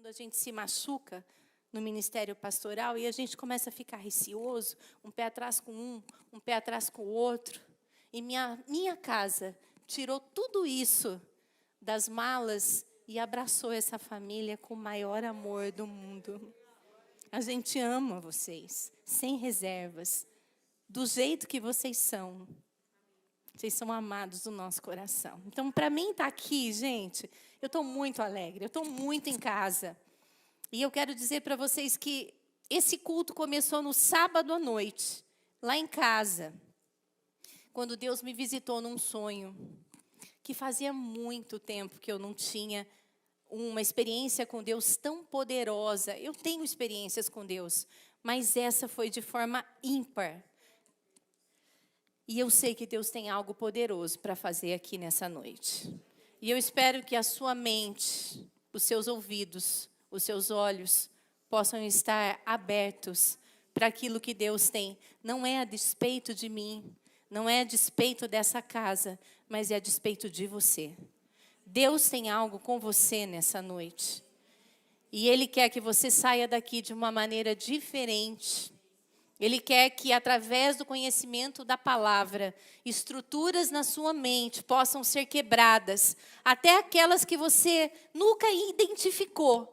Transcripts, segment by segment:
a gente se machuca no ministério pastoral e a gente começa a ficar receoso, um pé atrás com um pé atrás com o outro. E minha casa tirou tudo isso das malas e abraçou essa família com o maior amor do mundo. A gente ama vocês, sem reservas, do jeito que vocês são. Vocês são amados do nosso coração. Então, para mim estar aqui, gente, eu estou muito alegre, eu estou muito em casa. E eu quero dizer para vocês que esse culto começou no sábado à noite, lá em casa, quando Deus me visitou num sonho, que fazia muito tempo que eu não tinha uma experiência com Deus tão poderosa. Eu tenho experiências com Deus, mas essa foi de forma ímpar. E eu sei que Deus tem algo poderoso para fazer aqui nessa noite. E eu espero que a sua mente, os seus ouvidos, os seus olhos possam estar abertos para aquilo que Deus tem. Não é a despeito de mim, não é a despeito dessa casa, mas é a despeito de você. Deus tem algo com você nessa noite. E Ele quer que você saia daqui de uma maneira diferente. Ele quer que, através do conhecimento da palavra, estruturas na sua mente possam ser quebradas, até aquelas que você nunca identificou.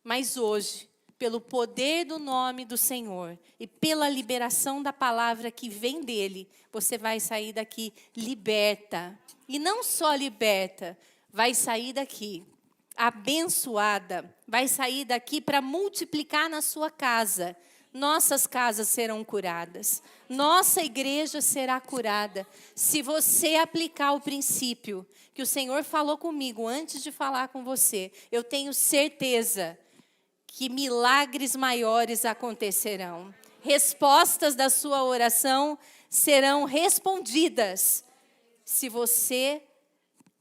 Mas hoje, pelo poder do nome do Senhor e pela liberação da palavra que vem dele, você vai sair daqui liberta. E não só liberta, vai sair daqui abençoada, vai sair daqui para multiplicar na sua casa. Nossas casas serão curadas. Nossa igreja será curada. Se você aplicar o princípio que o Senhor falou comigo antes de falar com você, eu tenho certeza que milagres maiores acontecerão. Respostas da sua oração serão respondidas. Se você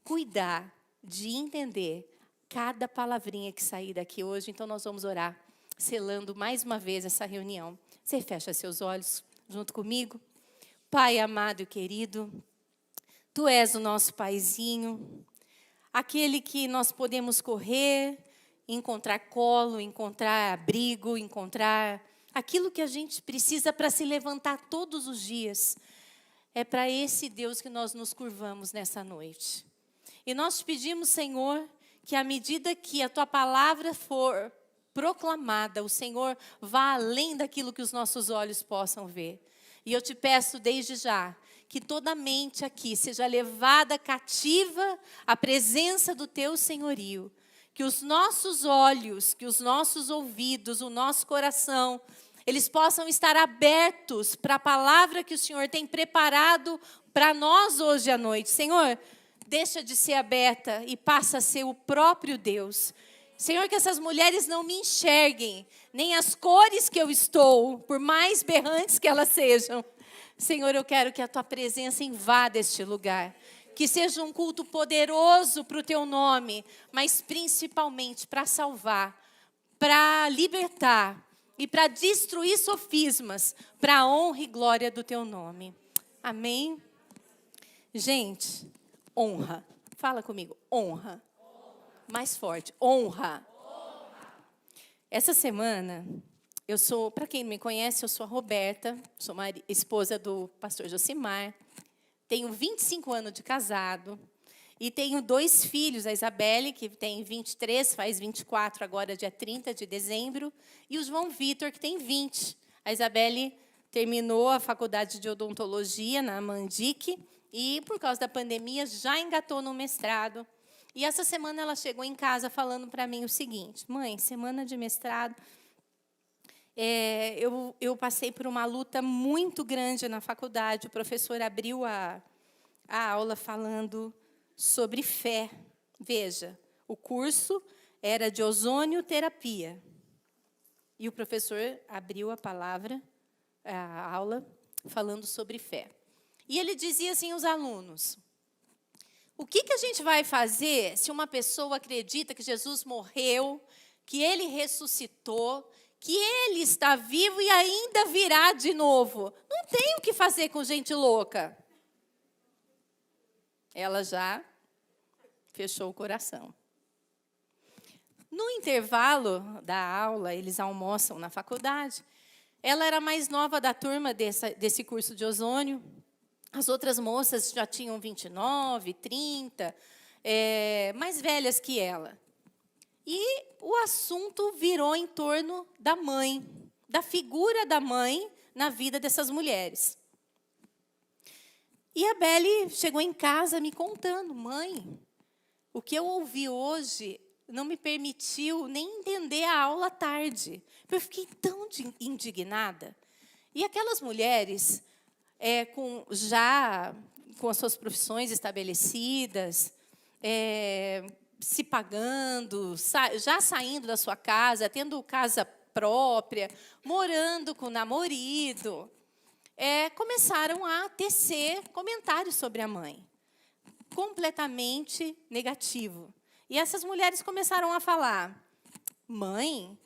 cuidar de entender cada palavrinha que sair daqui hoje, então nós vamos orar, selando mais uma vez essa reunião. Você fecha seus olhos junto comigo. Pai amado e querido, Tu és o nosso paizinho, aquele que nós podemos correr, encontrar colo, encontrar abrigo, encontrar aquilo que a gente precisa para se levantar todos os dias. É para esse Deus que nós nos curvamos nessa noite. E nós te pedimos, Senhor, que à medida que a Tua palavra for proclamada, o Senhor vá além daquilo que os nossos olhos possam ver. E eu te peço desde já que toda mente aqui seja levada cativa à presença do Teu senhorio. Que os nossos olhos, que os nossos ouvidos, o nosso coração, eles possam estar abertos para a palavra que o Senhor tem preparado para nós hoje à noite. Senhor, deixa de ser aberta e passa a ser o próprio Deus. Senhor, que essas mulheres não me enxerguem, nem as cores que eu estou, por mais berrantes que elas sejam. Senhor, eu quero que a Tua presença invada este lugar. Que seja um culto poderoso para o Teu nome, mas principalmente para salvar, para libertar e para destruir sofismas, para a honra e glória do Teu nome. Amém? Gente, honra. Fala comigo, honra. Mais forte, honra. Essa semana, para quem não me conhece, eu sou a Roberta, sou esposa do pastor Josimar, tenho 25 anos de casado e tenho 2 filhos, a Isabelle, que tem 23, faz 24 agora, dia 30 de dezembro, e o João Vitor, que tem 20. A Isabelle terminou a faculdade de odontologia na Mandic e, por causa da pandemia, já engatou no mestrado. E essa semana ela chegou em casa falando para mim o seguinte: mãe, semana de mestrado, eu passei por uma luta muito grande na faculdade. O professor abriu a aula falando sobre fé. Veja, o curso era de ozonioterapia. E o professor abriu a aula, falando sobre fé. E ele dizia assim aos alunos: o que a gente vai fazer se uma pessoa acredita que Jesus morreu, que Ele ressuscitou, que Ele está vivo e ainda virá de novo? Não tem o que fazer com gente louca. Ela já fechou o coração. No intervalo da aula, eles almoçam na faculdade. Ela era a mais nova da turma desse curso de ozônio. As outras moças já tinham 29, 30, mais velhas que ela. E o assunto virou em torno da mãe, da figura da mãe na vida dessas mulheres. E a Beli chegou em casa me contando: mãe, o que eu ouvi hoje não me permitiu nem entender a aula à tarde. Eu fiquei tão indignada. E aquelas mulheres, já com as suas profissões estabelecidas, se pagando, já saindo da sua casa, tendo casa própria, morando com o namorado, começaram a tecer comentários sobre a mãe, completamente negativo. E essas mulheres começaram a falar: mãe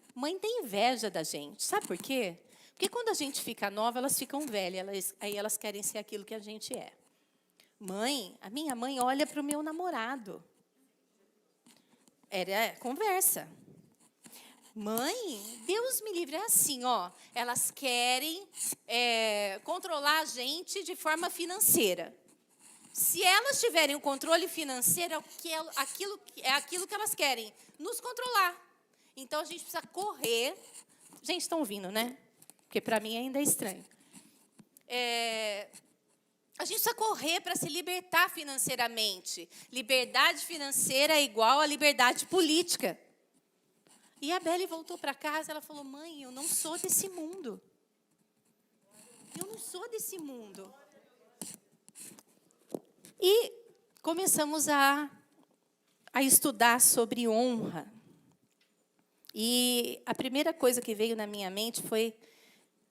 tem inveja da gente. Sabe por quê? Porque quando a gente fica nova, elas ficam velhas, aí elas querem ser aquilo que a gente é. A minha mãe olha para o meu namorado. Era conversa. Mãe, Deus me livre, é assim, ó. Elas querem controlar a gente de forma financeira. Se elas tiverem o controle financeiro, é aquilo que elas querem, nos controlar. Então, a gente precisa correr. Gente, estão ouvindo, né? Porque, para mim, ainda é estranho. A gente precisa correr para se libertar financeiramente. Liberdade financeira é igual a liberdade política. E a Beli voltou para casa, ela falou: mãe, eu não sou desse mundo. Eu não sou desse mundo. E começamos a estudar sobre honra. E a primeira coisa que veio na minha mente foi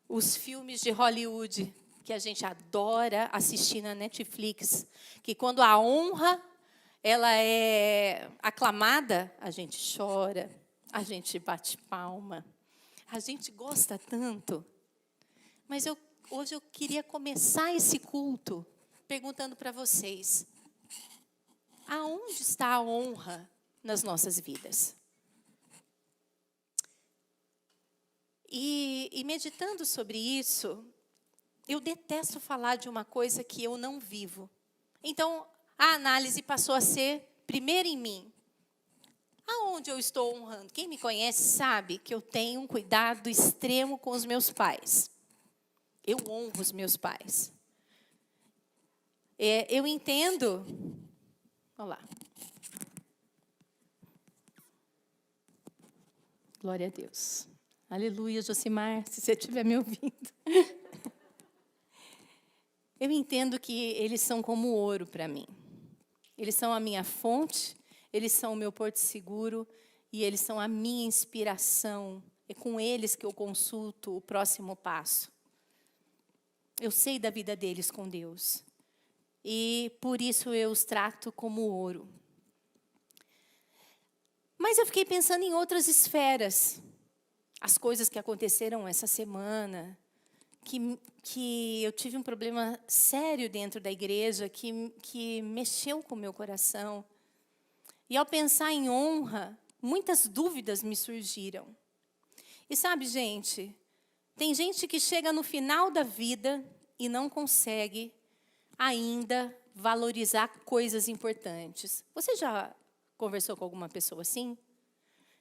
os filmes de Hollywood, que a gente adora assistir na Netflix, que quando a honra ela é aclamada, a gente chora, a gente bate palma, a gente gosta tanto. Mas hoje eu queria começar esse culto perguntando para vocês: aonde está a honra nas nossas vidas? E meditando sobre isso, eu detesto falar de uma coisa que eu não vivo. Então, a análise passou a ser primeiro em mim. Aonde eu estou honrando? Quem me conhece sabe que eu tenho um cuidado extremo com os meus pais. Eu honro os meus pais. Eu entendo. Olha lá. Glória a Deus. Aleluia, Josimar, se você estiver me ouvindo. Eu entendo que eles são como ouro para mim. Eles são a minha fonte, eles são o meu porto seguro e eles são a minha inspiração. É com eles que eu consulto o próximo passo. Eu sei da vida deles com Deus. E por isso eu os trato como ouro. Mas eu fiquei pensando em outras esferas. As coisas que aconteceram essa semana, que eu tive um problema sério dentro da igreja, que mexeu com o meu coração. E ao pensar em honra, muitas dúvidas me surgiram. E sabe, gente, tem gente que chega no final da vida e não consegue ainda valorizar coisas importantes. Você já conversou com alguma pessoa assim?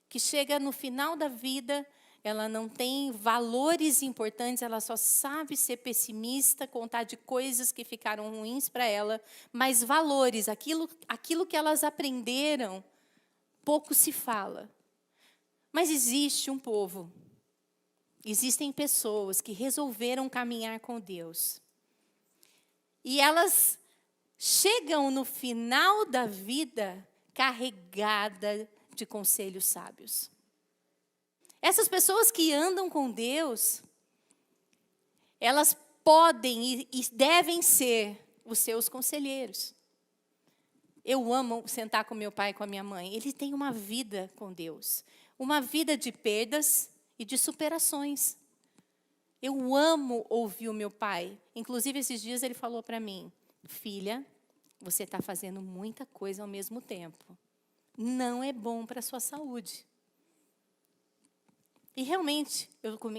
Que chega no final da vida, ela não tem valores importantes, ela só sabe ser pessimista, contar de coisas que ficaram ruins para ela, mas valores, aquilo que elas aprenderam, pouco se fala. Mas existe um povo, existem pessoas que resolveram caminhar com Deus. E elas chegam no final da vida carregadas de conselhos sábios. Essas pessoas que andam com Deus, elas podem e devem ser os seus conselheiros. Eu amo sentar com meu pai e com a minha mãe. Eles têm uma vida com Deus. Uma vida de perdas e de superações. Eu amo ouvir o meu pai. Inclusive, esses dias ele falou para mim: filha, você está fazendo muita coisa ao mesmo tempo. Não é bom para a sua saúde. E realmente,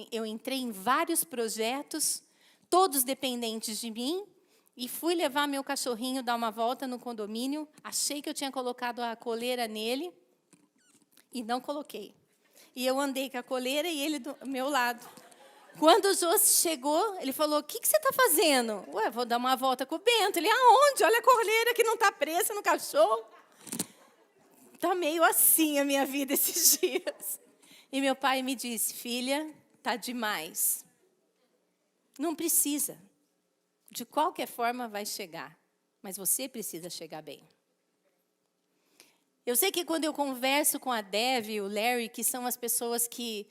eu entrei em vários projetos, todos dependentes de mim, e fui levar meu cachorrinho dar uma volta no condomínio. Achei que eu tinha colocado a coleira nele, e não coloquei. E eu andei com a coleira e ele do meu lado. Quando o Josi chegou, ele falou, o que você está fazendo? Ué, vou dar uma volta com o Bento. Ele, aonde? Olha a coleira que não está presa no cachorro. Está meio assim a minha vida esses dias. E meu pai me disse, filha, está demais. Não precisa. De qualquer forma vai chegar. Mas você precisa chegar bem. Eu sei que quando eu converso com a Dev e o Larry, que são as pessoas que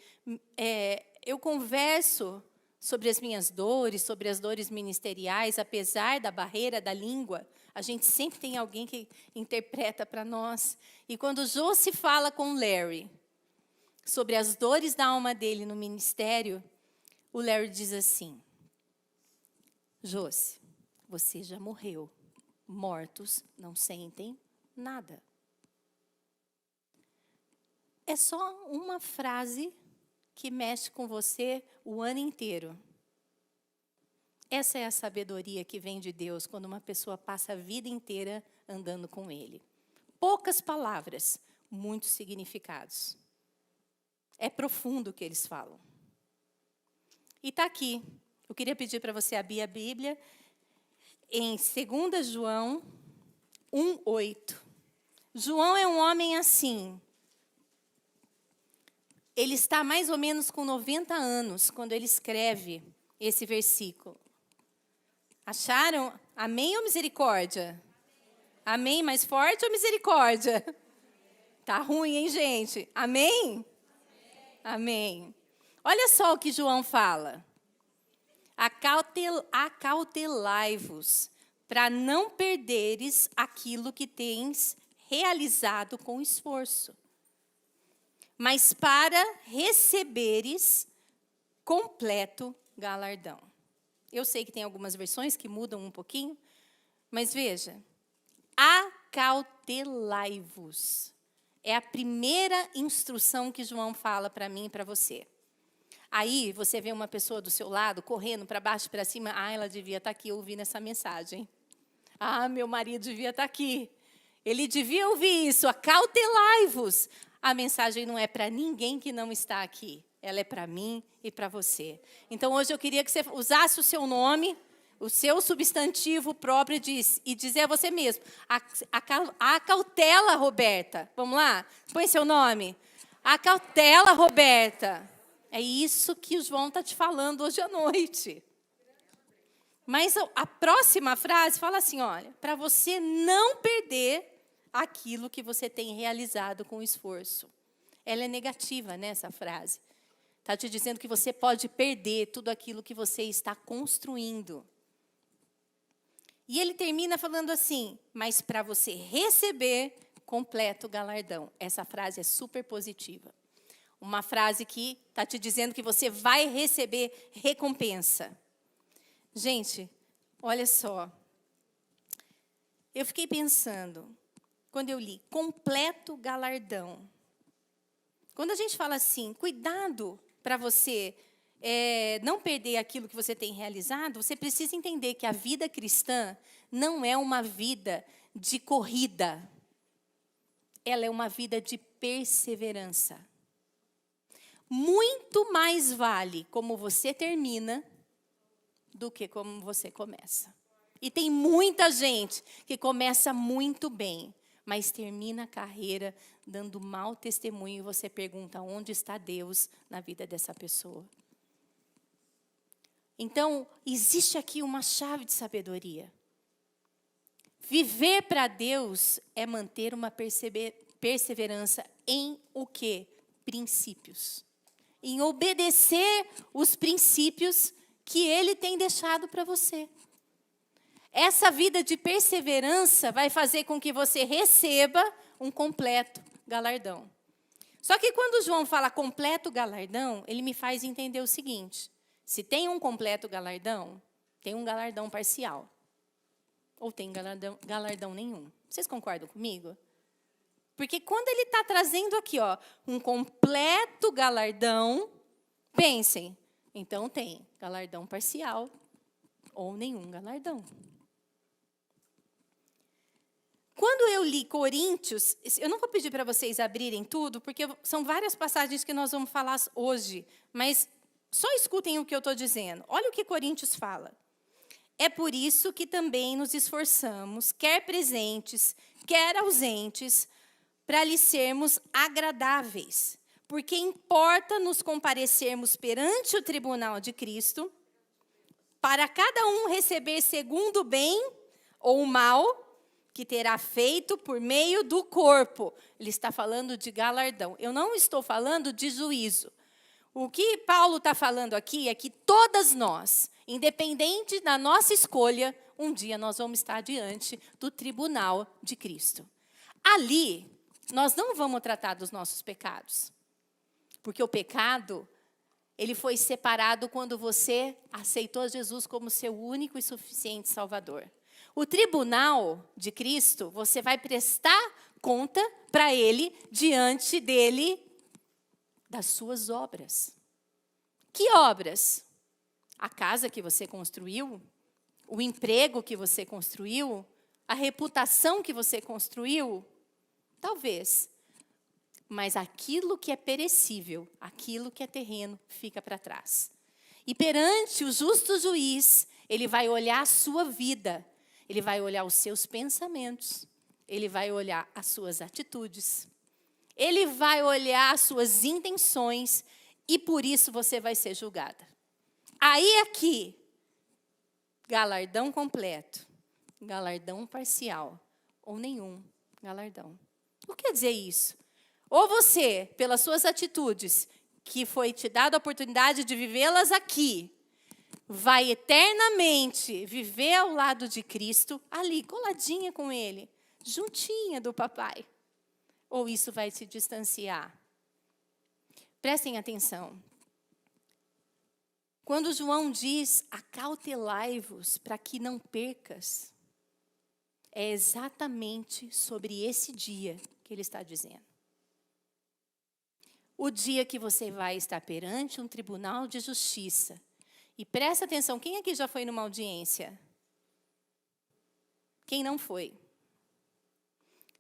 eu converso sobre as minhas dores, sobre as dores ministeriais, apesar da barreira da língua, a gente sempre tem alguém que interpreta para nós. E quando o Josi fala com o Larry sobre as dores da alma dele no ministério, o Larry diz assim, Josi, você já morreu. Mortos não sentem nada. É só uma frase que mexe com você o ano inteiro. Essa é a sabedoria que vem de Deus quando uma pessoa passa a vida inteira andando com Ele. Poucas palavras, muitos significados. É profundo o que eles falam. E está aqui. Eu queria pedir para você abrir a Bíblia em 2 João 1:8. João é um homem assim. Ele está mais ou menos com 90 anos quando ele escreve esse versículo. Acharam? Amém ou misericórdia? Amém mais forte ou misericórdia? Tá ruim, hein, gente? Amém? Amém. Olha só o que João fala. Acautelai-vos, para não perderes aquilo que tens realizado com esforço, mas para receberes completo galardão. Eu sei que tem algumas versões que mudam um pouquinho, mas veja, acautelai-vos. É a primeira instrução que João fala para mim e para você. Aí você vê uma pessoa do seu lado correndo para baixo e para cima. Ah, ela devia estar aqui ouvindo essa mensagem. Ah, meu marido devia estar aqui. Ele devia ouvir isso. Acautelai-vos. A mensagem não é para ninguém que não está aqui. Ela é para mim e para você. Então, hoje eu queria que você usasse o seu nome, o seu substantivo próprio e dizer a você mesmo. Acautela, Roberta. Vamos lá? Põe seu nome. Acautela, Roberta. É isso que o João está te falando hoje à noite. Mas a próxima frase fala assim, olha, para você não perder aquilo que você tem realizado com esforço. Ela é negativa, né, essa frase. Está te dizendo que você pode perder tudo aquilo que você está construindo. E ele termina falando assim, mas para você receber completo galardão. Essa frase é super positiva. Uma frase que está te dizendo que você vai receber recompensa. Gente, olha só. Eu fiquei pensando, quando eu li, completo galardão. Quando a gente fala assim, cuidado para você não perder aquilo que você tem realizado, você precisa entender que a vida cristã não é uma vida de corrida. Ela é uma vida de perseverança. Muito mais vale como você termina do que como você começa. E tem muita gente que começa muito bem, mas termina a carreira dando mau testemunho e você pergunta onde está Deus na vida dessa pessoa. Então, existe aqui uma chave de sabedoria. Viver para Deus é manter uma perseverança em o quê? Princípios. Em obedecer os princípios que Ele tem deixado para você. Essa vida de perseverança vai fazer com que você receba um completo galardão. Só que quando João fala completo galardão, ele me faz entender o seguinte. Se tem um completo galardão, tem um galardão parcial. Ou tem galardão nenhum. Vocês concordam comigo? Porque quando ele está trazendo aqui, ó, um completo galardão, Pensem, então tem galardão parcial ou nenhum galardão. Quando eu li Coríntios, eu não vou pedir para vocês abrirem tudo, porque são várias passagens que nós vamos falar hoje, mas só escutem o que eu estou dizendo. Olha o que Coríntios fala. É por isso que também nos esforçamos, quer presentes, quer ausentes, para lhe sermos agradáveis. Porque importa nos comparecermos perante o tribunal de Cristo, para cada um receber segundo o bem ou o mal que terá feito por meio do corpo. Ele está falando de galardão. Eu não estou falando de juízo. O que Paulo está falando aqui é que todas nós, independente da nossa escolha, um dia nós vamos estar diante do tribunal de Cristo. Ali, nós não vamos tratar dos nossos pecados. Porque o pecado, ele foi separado quando você aceitou Jesus como seu único e suficiente Salvador. O tribunal de Cristo, você vai prestar conta para Ele, diante dEle, das suas obras. Que obras? A casa que você construiu, o emprego que você construiu, a reputação que você construiu? Talvez. Mas aquilo que é perecível, aquilo que é terreno, fica para trás. E perante o justo juiz, ele vai olhar a sua vida, ele vai olhar os seus pensamentos, ele vai olhar as suas atitudes, ele vai olhar as suas intenções e por isso você vai ser julgada. Aí aqui, galardão completo, galardão parcial ou nenhum galardão. O que quer dizer isso? Ou você, pelas suas atitudes, que foi te dada a oportunidade de vivê-las aqui, vai eternamente viver ao lado de Cristo, ali, coladinha com Ele, juntinha do papai. Ou isso vai se distanciar? Prestem atenção. Quando João diz, acautelai-vos para que não percas, é exatamente sobre esse dia que ele está dizendo. O dia que você vai estar perante um tribunal de justiça. E presta atenção, quem aqui já foi numa audiência? Quem não foi?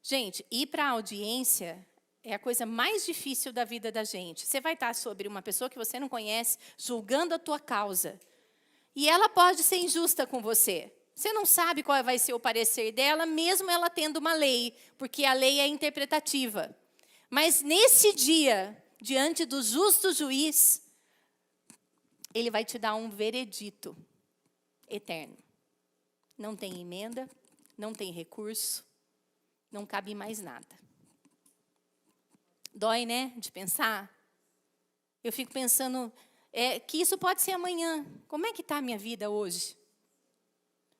Gente, ir para a audiência é a coisa mais difícil da vida da gente. Você vai estar sobre uma pessoa que você não conhece, julgando a tua causa. E ela pode ser injusta com você. Você não sabe qual vai ser o parecer dela, mesmo ela tendo uma lei, porque a lei é interpretativa. Mas nesse dia, diante do justo juiz, ele vai te dar um veredito eterno. Não tem emenda, não tem recurso, não cabe mais nada. Dói, né, de pensar? Eu fico pensando que isso pode ser amanhã. Como é que está a minha vida hoje?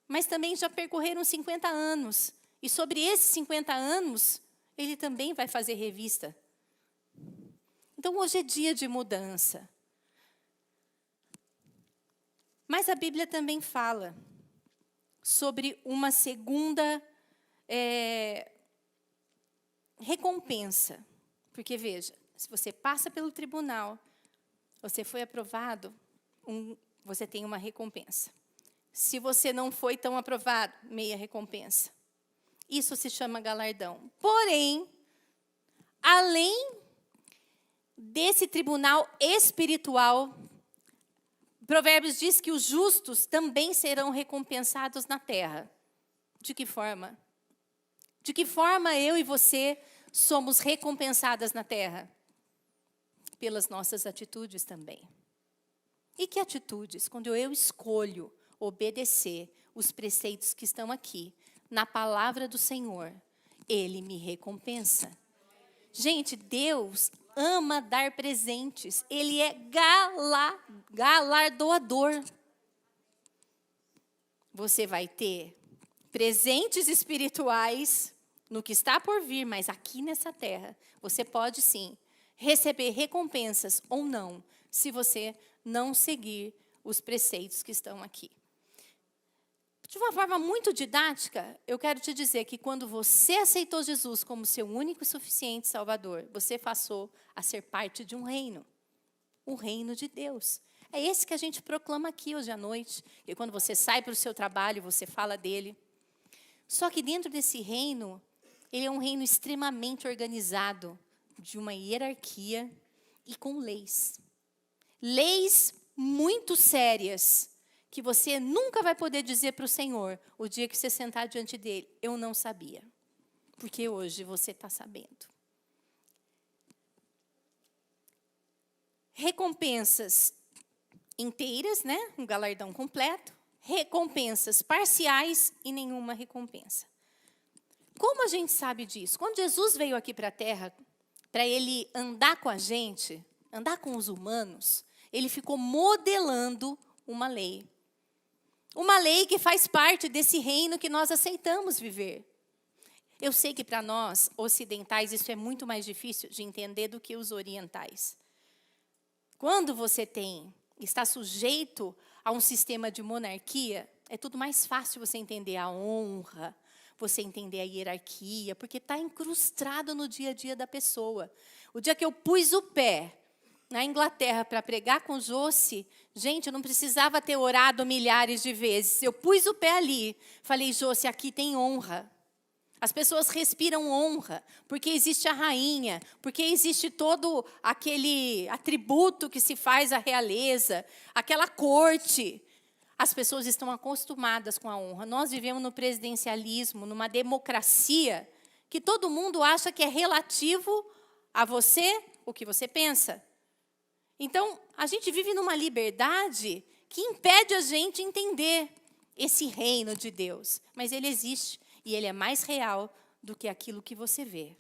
Mas também já percorreram 50 anos. E sobre esses 50 anos, ele também vai fazer revista. Então, hoje é dia de mudança. Mas a Bíblia também fala sobre uma segunda recompensa. Porque, veja, se você passa pelo tribunal, você foi aprovado, você tem uma recompensa. Se você não foi tão aprovado, meia recompensa. Isso se chama galardão. Porém, além desse tribunal espiritual, Provérbios diz que os justos também serão recompensados na terra. De que forma? De que forma eu e você somos recompensadas na terra? Pelas nossas atitudes também. E que atitudes? Quando eu escolho obedecer os preceitos que estão aqui, na palavra do Senhor, Ele me recompensa. Gente, Deus ama dar presentes. Ele é galardoador. Você vai ter presentes espirituais no que está por vir, mas aqui nessa terra, você pode sim receber recompensas ou não, se você não seguir os preceitos que estão aqui. De uma forma muito didática, eu quero te dizer que quando você aceitou Jesus como seu único e suficiente Salvador, você passou a ser parte de um reino. o reino de Deus. É esse que a gente proclama aqui hoje à noite. E quando você sai para o seu trabalho, você fala dele. Só que dentro desse reino, ele é um reino extremamente organizado, de uma hierarquia e com leis. Leis muito sérias, que você nunca vai poder dizer para o Senhor, o dia que você sentar diante dele, eu não sabia. Porque hoje você está sabendo. Recompensas inteiras, né? Um galardão completo. Recompensas parciais e nenhuma recompensa. Como a gente sabe disso? Quando Jesus veio aqui para a Terra, para ele andar com a gente, andar com os humanos, ele ficou modelando uma lei. Uma lei que faz parte desse reino que nós aceitamos viver. Eu sei que para nós, ocidentais, isso é muito mais difícil de entender do que os orientais. Quando você está sujeito a um sistema de monarquia, é tudo mais fácil você entender a honra, você entender a hierarquia, porque está incrustado no dia a dia da pessoa. O dia que eu pus o pé na Inglaterra para pregar com Josi, gente, eu não precisava ter orado milhares de vezes. Eu pus o pé ali, falei, Josi, aqui tem honra. As pessoas respiram honra, porque existe a rainha, porque existe todo aquele atributo que se faz à realeza, aquela corte. As pessoas estão acostumadas com a honra. Nós vivemos no presidencialismo, numa democracia, que todo mundo acha que é relativo a você, o que você pensa. Então, a gente vive numa liberdade que impede a gente entender esse reino de Deus. Mas ele existe. E ele é mais real do que aquilo que você vê.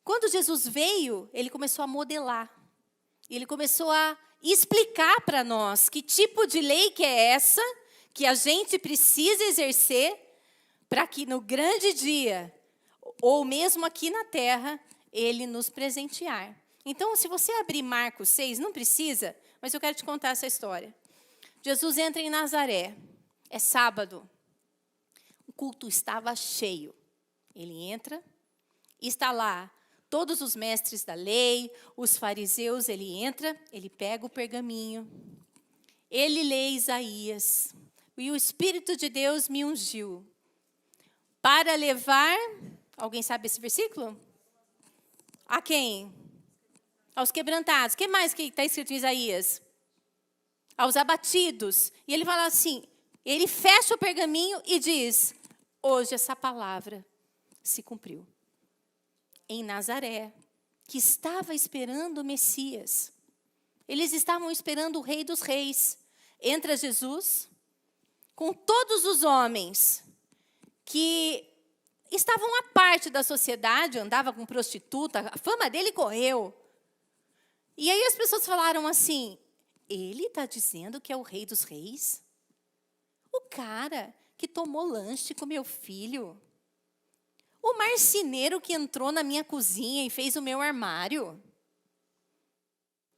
Quando Jesus veio, ele começou a modelar. Ele começou a explicar para nós que tipo de lei que é essa, que a gente precisa exercer, para que no grande dia, ou mesmo aqui na terra, ele nos presentear. Então, se você abrir Marcos 6, não precisa, mas eu quero te contar essa história. Jesus entra em Nazaré. É sábado, o culto estava cheio. Ele entra, e está lá todos os mestres da lei, os fariseus, ele entra, ele pega o pergaminho, ele lê Isaías, e o Espírito de Deus me ungiu para levar, alguém sabe esse versículo? A quem? Aos quebrantados. O que mais que está escrito em Isaías? Aos abatidos. E ele fala assim, ele fecha o pergaminho e diz, hoje essa palavra se cumpriu. Em Nazaré, que estava esperando o Messias. Eles estavam esperando o Rei dos Reis. Entra Jesus, com todos os homens que estavam à parte da sociedade, andava com prostituta, a fama dele correu. E aí as pessoas falaram assim, ele está dizendo que é o Rei dos Reis? O cara que tomou lanche com meu filho. O marceneiro que entrou na minha cozinha e fez o meu armário.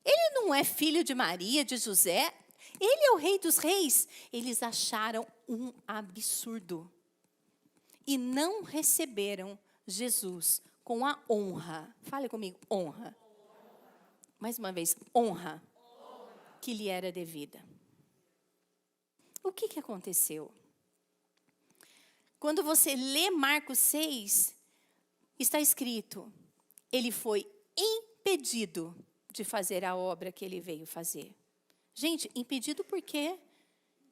Ele não é filho de Maria, de José? Ele é o Rei dos Reis? Eles acharam um absurdo. E não receberam Jesus com a honra. Fale comigo, honra. Mais uma vez, honra que lhe era devida. O que aconteceu? Quando você lê Marcos 6, está escrito, ele foi impedido de fazer a obra que ele veio fazer. Gente, impedido por quê?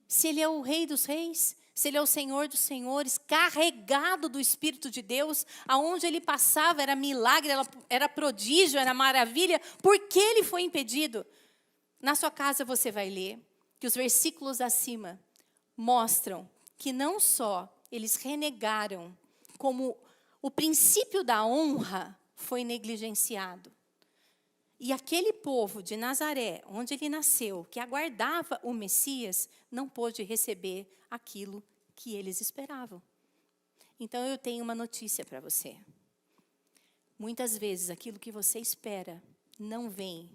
Se ele é o Rei dos Reis, se ele é o Senhor dos Senhores, carregado do Espírito de Deus, aonde ele passava era milagre, era prodígio, era maravilha, por que ele foi impedido? Na sua casa você vai ler que os versículos acima mostram que não só eles renegaram, como o princípio da honra foi negligenciado. E aquele povo de Nazaré, onde ele nasceu, que aguardava o Messias, não pôde receber aquilo que eles esperavam. Então eu tenho uma notícia para você. Muitas vezes aquilo que você espera não vem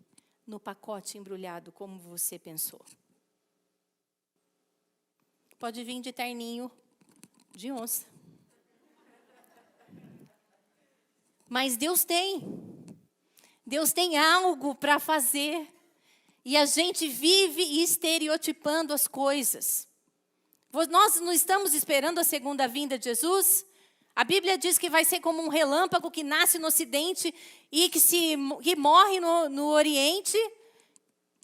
no pacote embrulhado como você pensou. Pode vir de terninho de onça. Mas Deus tem Deus tem algo para fazer. E a gente vive estereotipando as coisas. Nós não estamos esperando a segunda vinda de Jesus? A Bíblia diz que vai ser como um relâmpago que nasce no Ocidente e que morre no Oriente.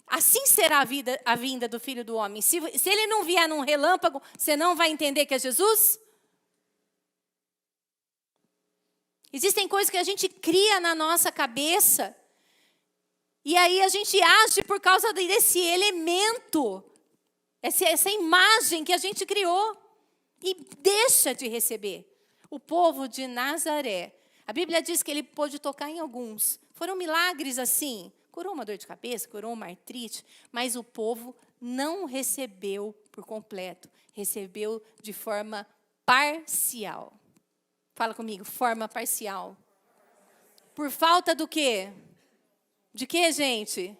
Assim será a vinda do Filho do Homem. Se ele não vier num relâmpago, você não vai entender que é Jesus? Existem coisas que a gente cria na nossa cabeça. E aí a gente age por causa desse elemento. Essa imagem que a gente criou. E deixa de receber. O povo de Nazaré. A Bíblia diz que ele pôde tocar em alguns. Foram milagres assim. Curou uma dor de cabeça, curou uma artrite. Mas o povo não recebeu por completo. Recebeu de forma parcial. Fala comigo, forma parcial. Por falta do quê? De quê, gente?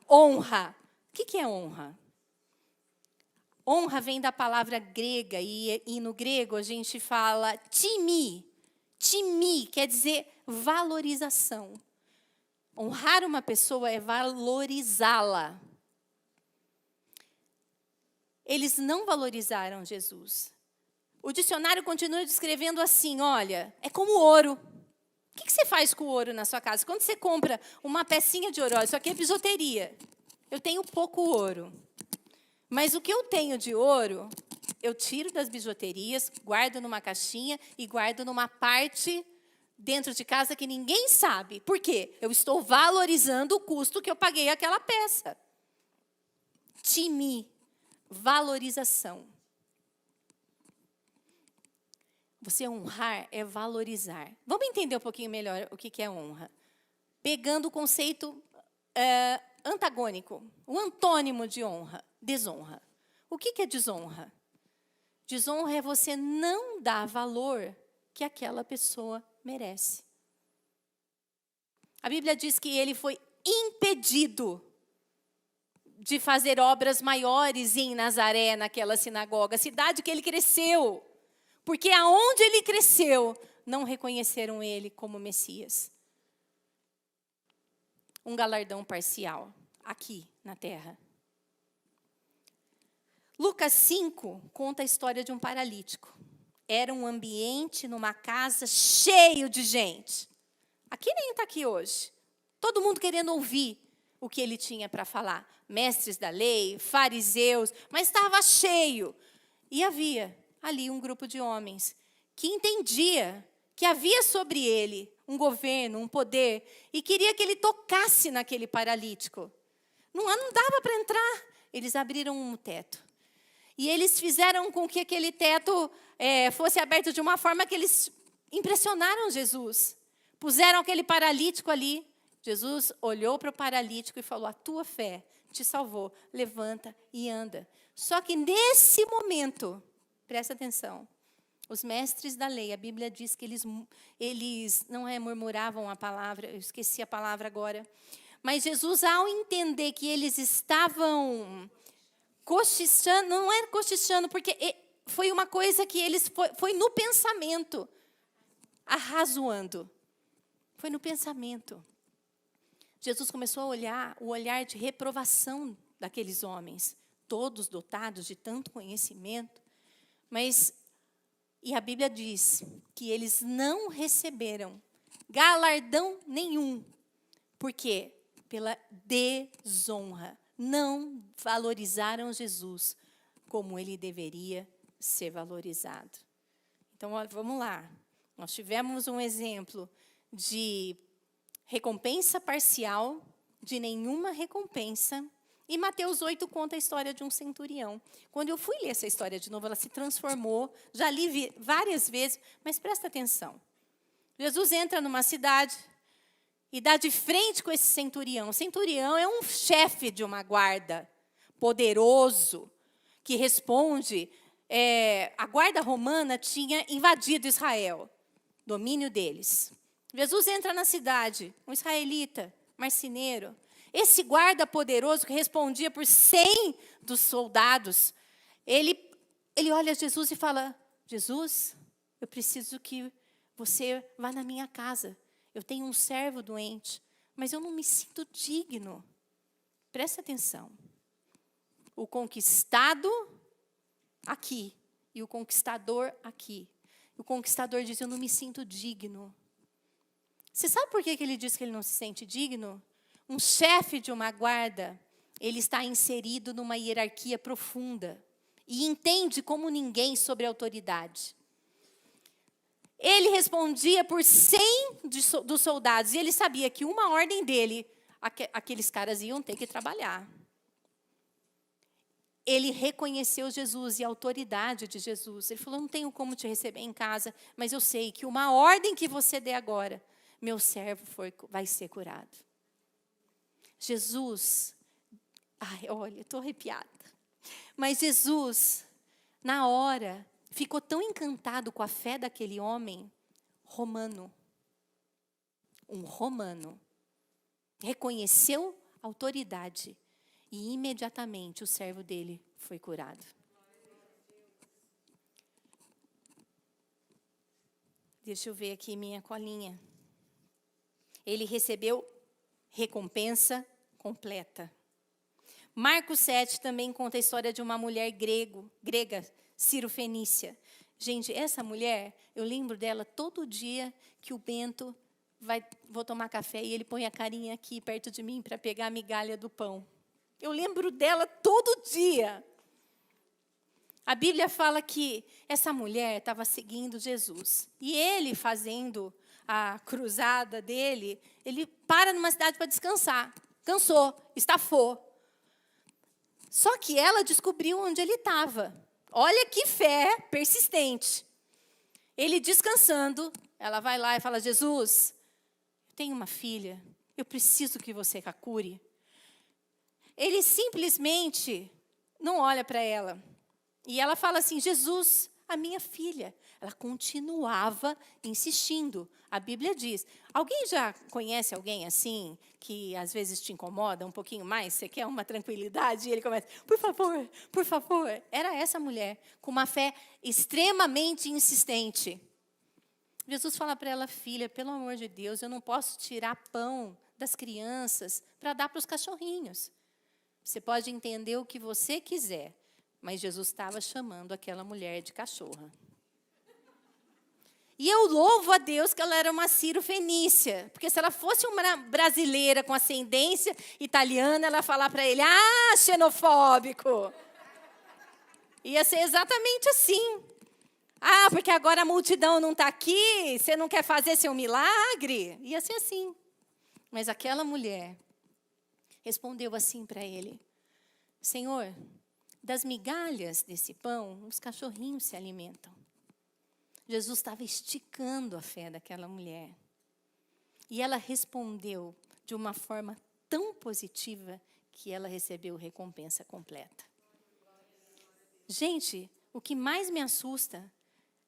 Honra. O que é honra? Honra vem da palavra grega, e no grego a gente fala timi. Timi quer dizer valorização. Honrar uma pessoa é valorizá-la. Eles não valorizaram Jesus. O dicionário continua descrevendo assim, olha, é como ouro. O que você faz com o ouro na sua casa? Quando você compra uma pecinha de ouro, olha, isso aqui é bijuteria. Eu tenho pouco ouro. Mas o que eu tenho de ouro, eu tiro das bijuterias, guardo numa caixinha e guardo numa parte dentro de casa que ninguém sabe. Por quê? Eu estou valorizando o custo que eu paguei aquela peça. Timi, valorização. Você honrar é valorizar. Vamos entender um pouquinho melhor o que é honra. Pegando o conceito antagônico, o antônimo de honra, desonra. O que é desonra? Desonra é você não dar valor que aquela pessoa merece. A Bíblia diz que ele foi impedido de fazer obras maiores em Nazaré, naquela sinagoga, cidade que ele cresceu. Porque aonde ele cresceu, não reconheceram ele como Messias. Um galardão parcial, aqui na terra. Lucas 5 conta a história de um paralítico. Era um ambiente numa casa cheio de gente. Aqui nem está aqui hoje. Todo mundo querendo ouvir o que ele tinha para falar. Mestres da lei, fariseus, mas estava cheio. E havia ali um grupo de homens que entendia que havia sobre ele um governo, um poder, e queria que ele tocasse naquele paralítico. Não dava para entrar. Eles abriram um teto. E eles fizeram com que aquele teto fosse aberto de uma forma que eles impressionaram Jesus. Puseram aquele paralítico ali. Jesus olhou para o paralítico e falou, a tua fé te salvou, levanta e anda. Só que nesse momento, presta atenção, os mestres da lei, a Bíblia diz que eles não murmuravam a palavra, eu esqueci a palavra agora, mas Jesus, ao entender que eles estavam cochichando, não era cochichando, porque foi uma coisa que eles, foi no pensamento, arrazoando, foi no pensamento. Jesus começou a olhar o olhar de reprovação daqueles homens, todos dotados de tanto conhecimento, e a Bíblia diz que eles não receberam galardão nenhum, porque pela desonra, não valorizaram Jesus como ele deveria ser valorizado. Então, vamos lá, nós tivemos um exemplo de recompensa parcial, de nenhuma recompensa. E Mateus 8 conta a história de um centurião. Quando eu fui ler essa história de novo, ela se transformou. Já li várias vezes, mas presta atenção. Jesus entra numa cidade e dá de frente com esse centurião. O centurião é um chefe de uma guarda, poderoso, que responde. A guarda romana tinha invadido Israel, domínio deles. Jesus entra na cidade, um israelita, marceneiro. Esse guarda poderoso que respondia por 100 dos soldados, ele olha Jesus e fala, Jesus, eu preciso que você vá na minha casa. Eu tenho um servo doente. mas eu não me sinto digno. Presta atenção. O conquistado aqui e o conquistador aqui. O conquistador diz, eu não me sinto digno. Você sabe por que ele diz que ele não se sente digno? Um chefe de uma guarda, ele está inserido numa hierarquia profunda e entende como ninguém sobre a autoridade. Ele respondia por 100 dos soldados e ele sabia que uma ordem dele, aqueles caras iam ter que trabalhar. Ele reconheceu Jesus e a autoridade de Jesus. Ele falou, não tenho como te receber em casa, mas eu sei que uma ordem que você der agora, meu servo vai ser curado. Jesus, ai, olha, estou arrepiada. Mas Jesus, na hora, ficou tão encantado com a fé daquele homem romano. Um romano. Reconheceu a autoridade. E imediatamente o servo dele foi curado. Deixa eu ver aqui minha colinha. Ele recebeu recompensa completa. Marcos 7 também conta a história de uma mulher grega, Ciro-fenícia. Gente, essa mulher, eu lembro dela todo dia que o Bento vou tomar café e ele põe a carinha aqui perto de mim para pegar a migalha do pão. Eu lembro dela todo dia. A Bíblia fala que essa mulher estava seguindo Jesus. E ele, fazendo a cruzada dele, ele para numa cidade para descansar. Cansou, estafou. Só que ela descobriu onde ele estava. Olha que fé persistente. Ele descansando, ela vai lá e fala, Jesus, eu tenho uma filha, eu preciso que você a cure. Ele simplesmente não olha para ela. E ela fala assim, Jesus, a minha filha. Ela continuava insistindo. A Bíblia diz, alguém já conhece alguém assim, que às vezes te incomoda um pouquinho mais? Você quer uma tranquilidade? E ele começa, por favor, por favor. Era essa mulher, com uma fé extremamente insistente. Jesus fala para ela, filha, pelo amor de Deus, eu não posso tirar pão das crianças para dar para os cachorrinhos. Você pode entender o que você quiser, mas Jesus estava chamando aquela mulher de cachorra. E eu louvo a Deus que ela era uma Ciro-fenícia, porque se ela fosse uma brasileira com ascendência italiana, ela ia falar para ele, xenofóbico. Ia ser exatamente assim. Porque agora a multidão não está aqui, você não quer fazer seu milagre? Ia ser assim. Mas aquela mulher respondeu assim para ele, Senhor, das migalhas desse pão, os cachorrinhos se alimentam. Jesus estava esticando a fé daquela mulher. E ela respondeu de uma forma tão positiva que ela recebeu recompensa completa. Gente, o que mais me assusta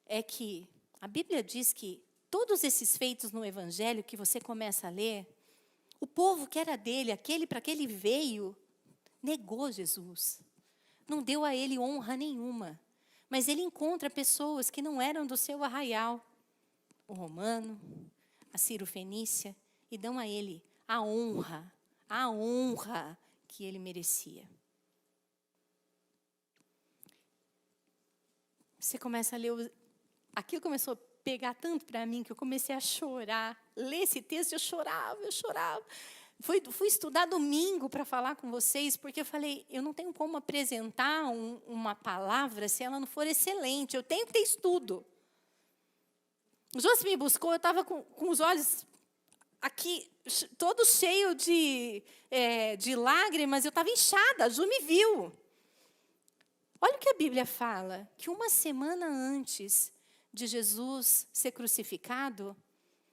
é que a Bíblia diz que todos esses feitos no Evangelho que você começa a ler, o povo que era dele, aquele para que ele veio, negou Jesus. Não deu a ele honra nenhuma. Mas ele encontra pessoas que não eram do seu arraial. O romano, a Ciro-fenícia, e dão a ele a honra que ele merecia. Você começa a ler, aquilo começou a pegar tanto para mim que eu comecei a chorar. Ler esse texto, eu chorava. Fui estudar domingo para falar com vocês, porque eu falei, eu não tenho como apresentar uma palavra se ela não for excelente, eu tenho que ter estudo. O José me buscou, eu estava com os olhos aqui, todo cheio de lágrimas, eu estava inchada, a Ju me viu. Olha o que a Bíblia fala, que uma semana antes de Jesus ser crucificado,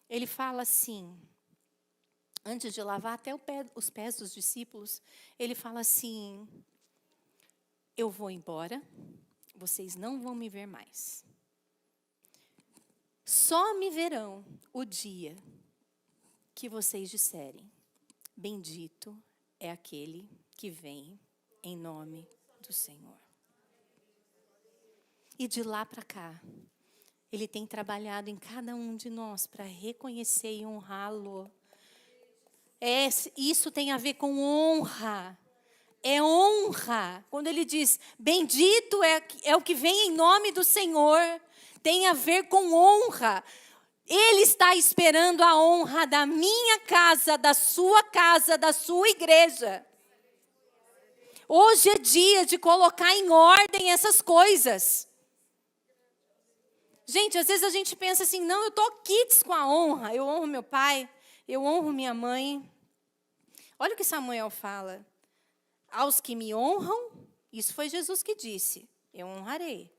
ele fala assim, antes de lavar até os pés dos discípulos, ele fala assim, eu vou embora, vocês não vão me ver mais. Só me verão o dia que vocês disserem, bendito é aquele que vem em nome do Senhor. E de lá para cá, ele tem trabalhado em cada um de nós para reconhecer e honrá-lo. Isso tem a ver com honra. É honra. Quando ele diz, bendito é o que vem em nome do Senhor, tem a ver com honra. Ele está esperando a honra da minha casa, da sua igreja. Hoje é dia de colocar em ordem essas coisas. Gente, às vezes a gente pensa assim, não, eu estou quites com a honra. Eu honro meu pai, eu honro minha mãe. Olha o que Samuel fala. Aos que me honram, isso foi Jesus que disse, eu honrarei.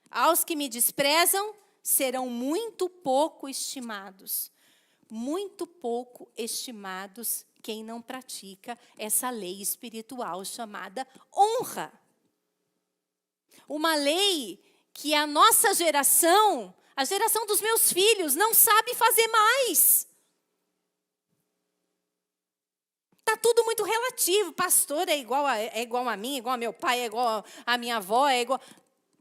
Aos que me desprezam, serão muito pouco estimados. Muito pouco estimados quem não pratica essa lei espiritual chamada honra. Uma lei que a nossa geração, a geração dos meus filhos, não sabe fazer mais. Está tudo muito relativo. Pastor é igual a mim, é igual a meu pai, é igual a minha avó, é igual...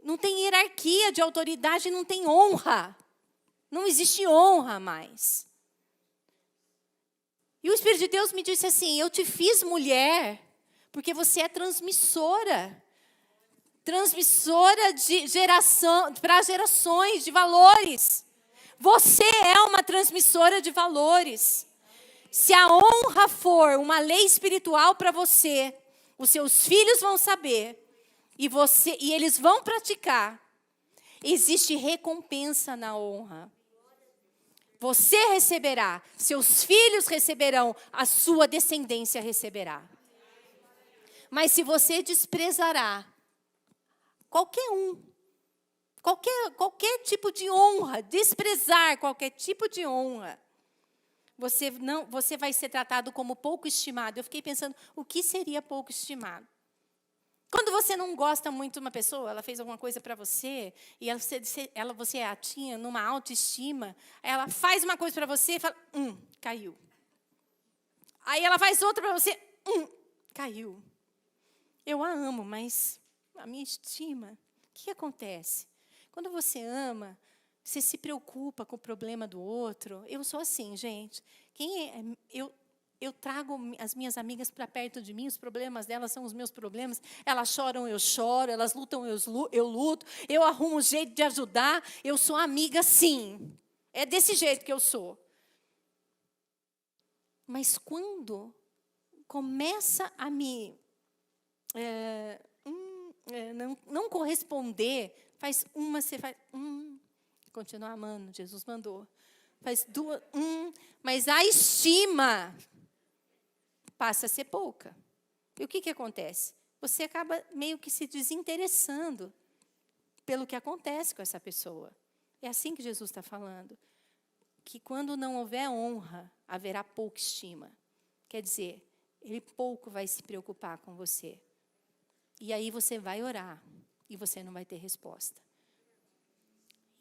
Não tem hierarquia de autoridade, não tem honra. Não existe honra mais. E o Espírito de Deus me disse assim, eu te fiz mulher, porque você é transmissora. Transmissora de geração, para gerações, de valores. Você é uma transmissora de valores. Se a honra for uma lei espiritual para você, os seus filhos vão saber, e eles vão praticar. Existe recompensa na honra. Você receberá, seus filhos receberão, a sua descendência receberá. Mas se você desprezará qualquer tipo de honra, desprezar qualquer tipo de honra, você vai ser tratado como pouco estimado. Eu fiquei pensando, o que seria pouco estimado? Quando você não gosta muito de uma pessoa, ela fez alguma coisa para você, e você a tinha numa autoestima, ela faz uma coisa para você e fala, caiu. Aí ela faz outra para você, caiu. Eu a amo, mas a minha estima, o que acontece? Quando você ama, você se preocupa com o problema do outro. Eu sou assim, gente. Eu trago as minhas amigas para perto de mim, os problemas delas são os meus problemas. Elas choram, eu choro. Elas lutam, eu luto. Eu arrumo um jeito de ajudar. Eu sou amiga, sim. É desse jeito que eu sou. Mas quando começa a me não corresponder, faz uma, você faz continua amando, Jesus mandou. Faz duas, mas a estima passa a ser pouca. E o que acontece? Você acaba meio que se desinteressando pelo que acontece com essa pessoa. É assim que Jesus está falando. Que quando não houver honra, haverá pouca estima. Quer dizer, ele pouco vai se preocupar com você. E aí você vai orar e você não vai ter resposta.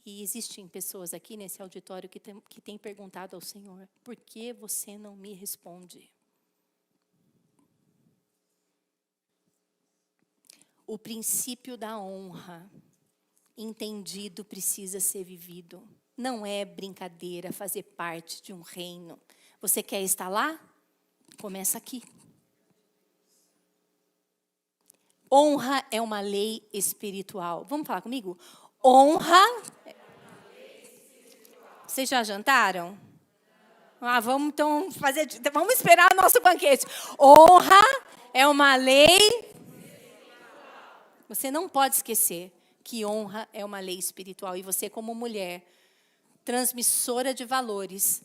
E existem pessoas aqui nesse auditório que têm perguntado ao Senhor, por que você não me responde? O princípio da honra, entendido, precisa ser vivido. Não é brincadeira fazer parte de um reino. Você quer estar lá? Começa aqui. Honra é uma lei espiritual. Vamos falar comigo? Honra. Vocês já jantaram? Vamos então vamos esperar o nosso banquete. Honra é uma lei. Você não pode esquecer que honra é uma lei espiritual. E você, como mulher, transmissora de valores,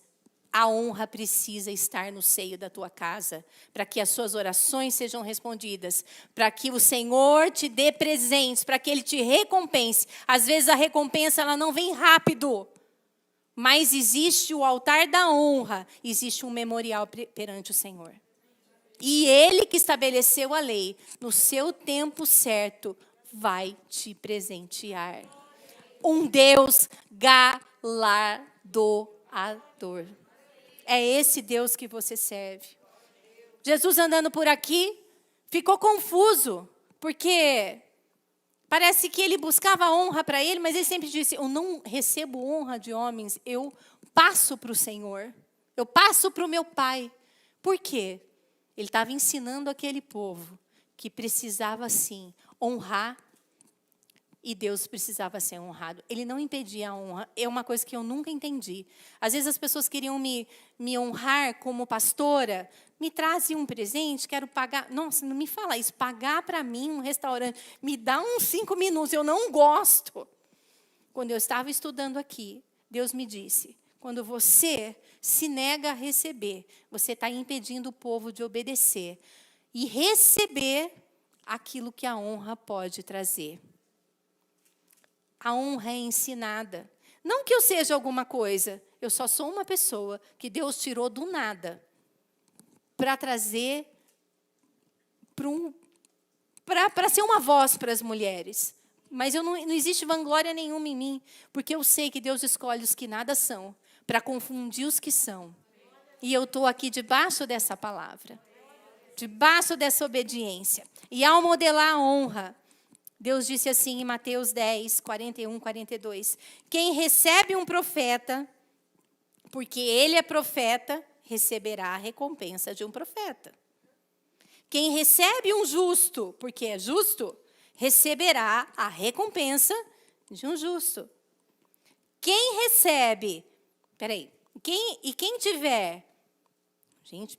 a honra precisa estar no seio da tua casa, para que as suas orações sejam respondidas, para que o Senhor te dê presentes, para que Ele te recompense. Às vezes a recompensa ela não vem rápido, mas existe o altar da honra, existe um memorial perante o Senhor. E Ele que estabeleceu a lei, no seu tempo certo, vai te presentear. Um Deus galardoador. É esse Deus que você serve. Jesus andando por aqui, ficou confuso, porque parece que ele buscava honra para ele, mas ele sempre disse, eu não recebo honra de homens, eu passo para o Senhor, eu passo para o meu Pai. Por quê? Ele estava ensinando aquele povo que precisava, sim, honrar, e Deus precisava ser honrado. Ele não impedia a honra. É uma coisa que eu nunca entendi. Às vezes as pessoas queriam me honrar como pastora, me trazem um presente, quero pagar. Nossa, não me fala isso. Pagar para mim um restaurante, me dá uns 5 minutos, eu não gosto. Quando eu estava estudando aqui, Deus me disse, quando você se nega a receber, você está impedindo o povo de obedecer e receber aquilo que a honra pode trazer. A honra é ensinada. Não que eu seja alguma coisa, eu só sou uma pessoa que Deus tirou do nada para trazer para ser uma voz para as mulheres. Mas não existe vanglória nenhuma em mim, porque eu sei que Deus escolhe os que nada são, para confundir os que são. E eu estou aqui debaixo dessa palavra, debaixo dessa obediência. E ao modelar a honra, Deus disse assim em Mateus 10, 41, 42. Quem recebe um profeta, porque ele é profeta, receberá a recompensa de um profeta. Quem recebe um justo, porque é justo, receberá a recompensa de um justo. Quem recebe, quem tiver, gente,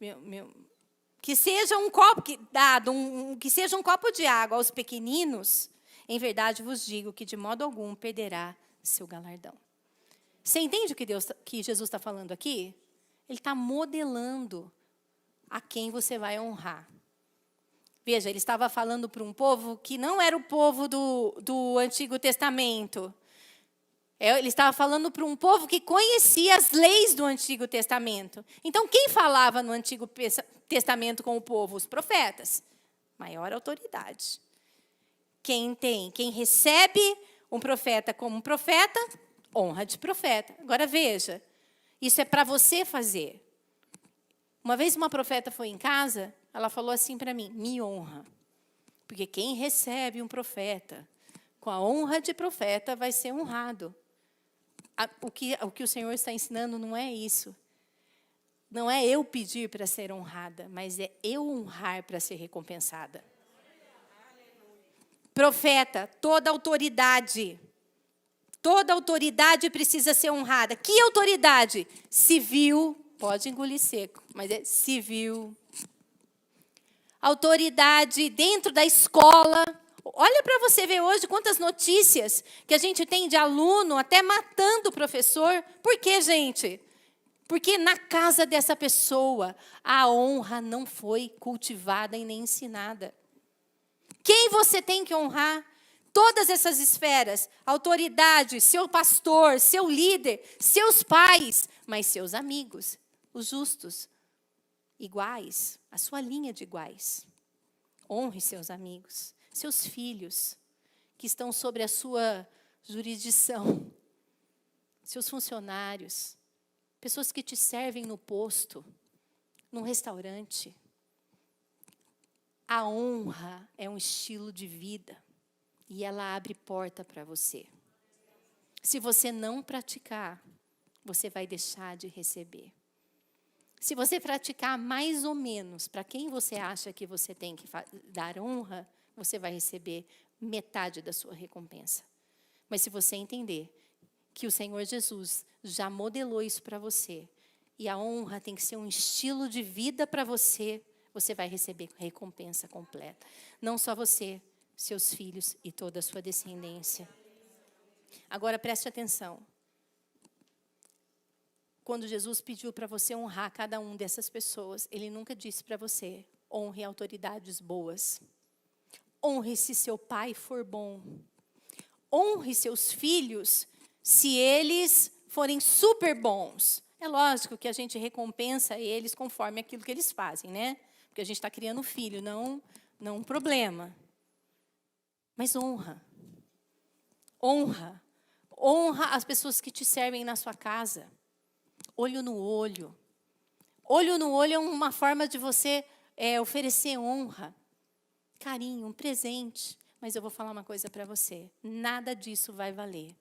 que seja um copo que seja um copo de água aos pequeninos, em verdade vos digo que de modo algum perderá seu galardão. Você entende o que Jesus está falando aqui? Ele está modelando a quem você vai honrar. Veja, ele estava falando para um povo que não era o povo do Antigo Testamento. Ele estava falando para um povo que conhecia as leis do Antigo Testamento. Então, quem falava no Antigo Testamento com o povo? Os profetas. Maior autoridade. Quem recebe um profeta como profeta, honra de profeta. Agora, veja, isso é para você fazer. Uma vez uma profeta foi em casa, ela falou assim para mim, me honra. Porque quem recebe um profeta com a honra de profeta vai ser honrado. O que o Senhor está ensinando não é isso. Não é eu pedir para ser honrada, mas é eu honrar para ser recompensada. Profeta, toda autoridade precisa ser honrada. Que autoridade? Civil, pode engolir seco, mas é civil. Autoridade dentro da escola. Olha para você ver hoje quantas notícias que a gente tem de aluno até matando o professor. Por quê, gente? Porque na casa dessa pessoa a honra não foi cultivada e nem ensinada. Quem você tem que honrar? Todas essas esferas, autoridade, seu pastor, seu líder, seus pais, mas seus amigos, os justos, iguais, a sua linha de iguais. Honre seus amigos, seus filhos, que estão sobre a sua jurisdição, seus funcionários, pessoas que te servem no posto, num restaurante. A honra é um estilo de vida e ela abre porta para você. Se você não praticar, você vai deixar de receber. Se você praticar mais ou menos para quem você acha que você tem que dar honra, você vai receber metade da sua recompensa. Mas se você entender que o Senhor Jesus já modelou isso para você, e a honra tem que ser um estilo de vida para você, você vai receber recompensa completa. Não só você, seus filhos e toda a sua descendência. Agora preste atenção. Quando Jesus pediu para você honrar cada uma dessas pessoas, Ele nunca disse para você, honre autoridades boas. Honre se seu pai for bom. Honre seus filhos se eles forem super bons. É lógico que a gente recompensa eles conforme aquilo que eles fazem, né? Porque a gente está criando filho, não um problema. Mas honra. Honra. Honra as pessoas que te servem na sua casa. Olho no olho. Olho no olho é uma forma de você oferecer honra, carinho, um presente. Mas eu vou falar uma coisa para você. Nada disso vai valer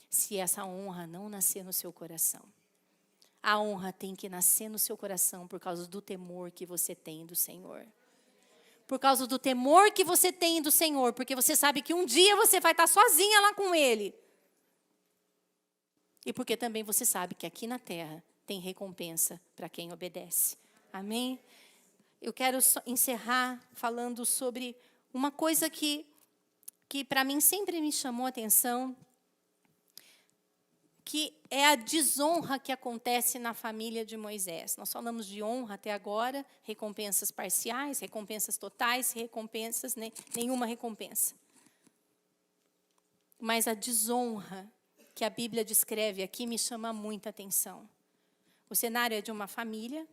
se essa honra não nascer no seu coração. A honra tem que nascer no seu coração por causa do temor que você tem do Senhor. Por causa do temor que você tem do Senhor, porque você sabe que um dia você vai estar sozinha lá com Ele. E porque também você sabe que aqui na terra tem recompensa para quem obedece. Amém? Eu quero encerrar falando sobre uma coisa que para mim sempre me chamou a atenção, que é a desonra que acontece na família de Moisés. Nós falamos de honra até agora, recompensas parciais, recompensas totais, recompensas, nenhuma recompensa. Mas a desonra que a Bíblia descreve aqui me chama muita atenção. O cenário é de uma família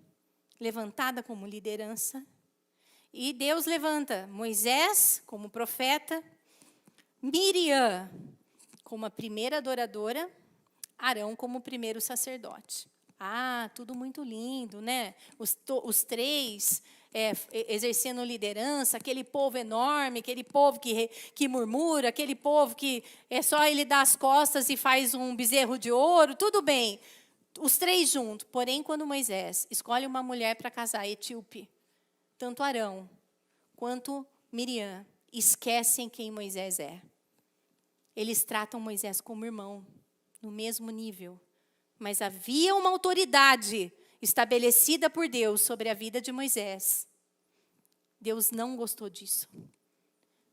levantada como liderança, e Deus levanta Moisés como profeta, Miriam como a primeira adoradora, Arão como o primeiro sacerdote. Ah, tudo muito lindo, né? Os três exercendo liderança, aquele povo enorme, aquele povo que murmura, aquele povo que é só ele dar as costas e faz um bezerro de ouro, tudo bem. Os três juntos. Porém, quando Moisés escolhe uma mulher para casar, etíope, tanto Arão quanto Miriam esquecem quem Moisés é. Eles tratam Moisés como irmão, no mesmo nível. Mas havia uma autoridade estabelecida por Deus sobre a vida de Moisés. Deus não gostou disso.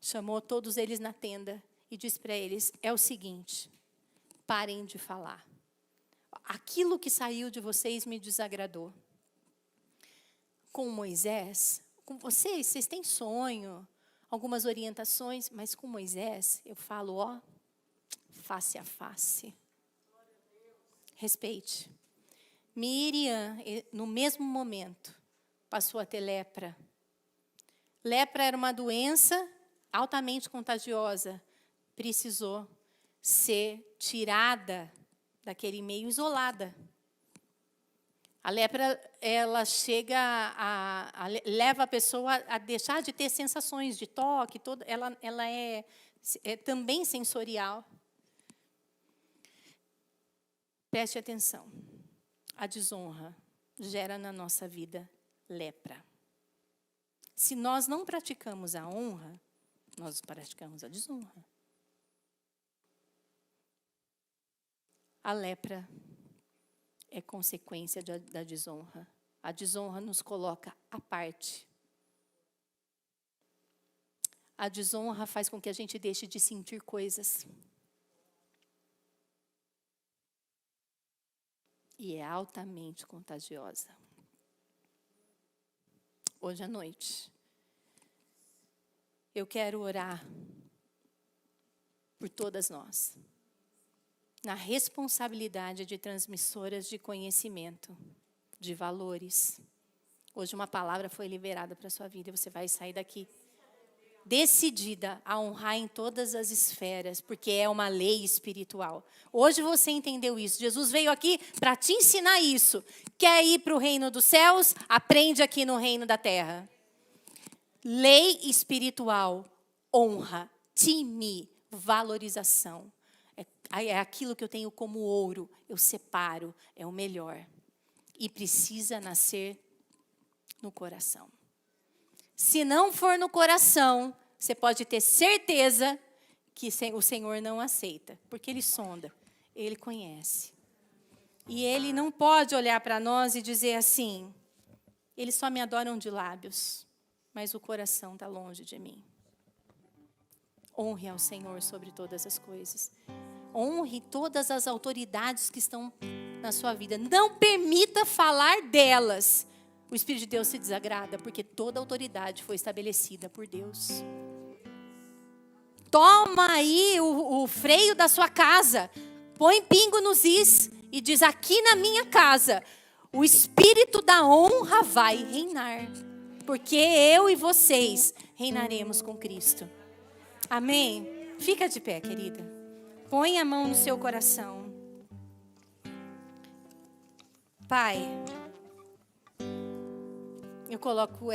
Chamou todos eles na tenda e disse para eles, é o seguinte, parem de falar. Aquilo que saiu de vocês me desagradou. Com Moisés, com vocês têm sonho, algumas orientações, mas com Moisés, eu falo, face a face. Respeite. Miriam, no mesmo momento, passou a ter lepra. Lepra era uma doença altamente contagiosa. Precisou ser tirada daquele meio, isolada. A lepra, ela leva a pessoa a deixar de ter sensações de toque, ela é também sensorial. Preste atenção. A desonra gera na nossa vida lepra. Se nós não praticamos a honra, nós praticamos a desonra. A lepra é consequência da desonra. A desonra nos coloca à parte. A desonra faz com que a gente deixe de sentir coisas. E é altamente contagiosa. Hoje à noite, eu quero orar por todas nós, na responsabilidade de transmissoras de conhecimento, de valores. Hoje uma palavra foi liberada para a sua vida e você vai sair daqui decidida a honrar em todas as esferas, porque é uma lei espiritual. Hoje você entendeu isso. Jesus veio aqui para te ensinar isso. Quer ir para o reino dos céus? Aprende aqui no reino da terra. Lei espiritual, honra, time, valorização. É aquilo que eu tenho como ouro, eu separo, é o melhor. E precisa nascer no coração. Se não for no coração, você pode ter certeza que o Senhor não aceita. Porque Ele sonda, Ele conhece. E Ele não pode olhar para nós e dizer assim, eles só me adoram de lábios, mas o coração está longe de mim. Honre ao Senhor sobre todas as coisas. Honre todas as autoridades que estão na sua vida. Não permita falar delas. O Espírito de Deus se desagrada, porque toda autoridade foi estabelecida por Deus. Toma aí o freio da sua casa, põe pingo nos is e diz, aqui na minha casa, o Espírito da honra vai reinar. Porque eu e vocês reinaremos com Cristo. Amém? Fica de pé, querida. Põe a mão no seu coração. Pai, eu coloco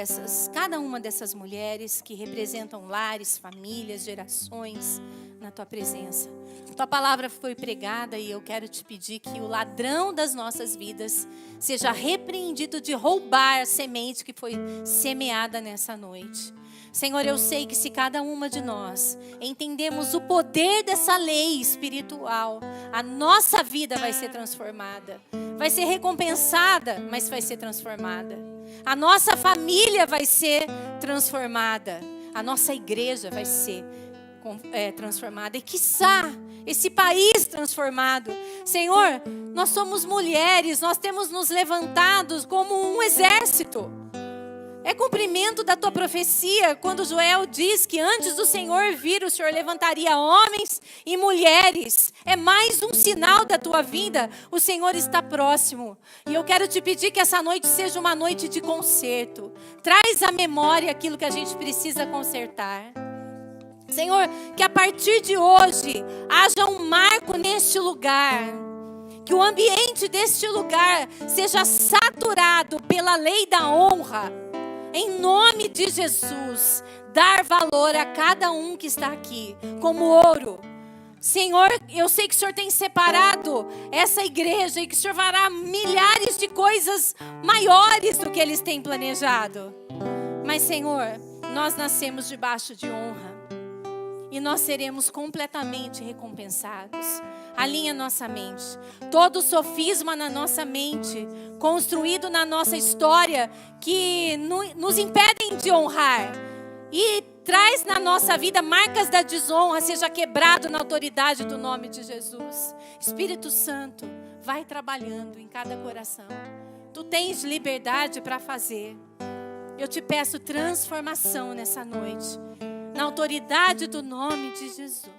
cada uma dessas mulheres que representam lares, famílias, gerações, na tua presença. Tua palavra foi pregada e eu quero te pedir que o ladrão das nossas vidas seja repreendido de roubar a semente que foi semeada nessa noite. Senhor, eu sei que se cada uma de nós entendemos o poder dessa lei espiritual, a nossa vida vai ser transformada. Vai ser recompensada, mas vai ser transformada. A nossa família vai ser transformada. A nossa igreja vai ser transformada. E quiçá esse país transformado. Senhor, nós somos mulheres, nós temos nos levantado como um exército. É cumprimento da tua profecia, quando Joel diz que antes do Senhor vir, o Senhor levantaria homens e mulheres. É mais um sinal da tua vinda. O Senhor está próximo. E eu quero te pedir que essa noite seja uma noite de conserto. Traz à memória aquilo que a gente precisa consertar. Senhor, que a partir de hoje haja um marco neste lugar. Que o ambiente deste lugar seja saturado pela lei da honra. Em nome de Jesus, dar valor a cada um que está aqui, como ouro. Senhor, eu sei que o Senhor tem separado essa igreja e que o Senhor fará milhares de coisas maiores do que eles têm planejado. Mas, Senhor, nós nascemos debaixo de honra e nós seremos completamente recompensados. Alinha nossa mente. Todo sofisma na nossa mente, construído na nossa história, que nos impedem de honrar e traz na nossa vida marcas da desonra, seja quebrado na autoridade do nome de Jesus. Espírito Santo, vai trabalhando em cada coração. Tu tens liberdade para fazer. Eu te peço transformação nessa noite, na autoridade do nome de Jesus.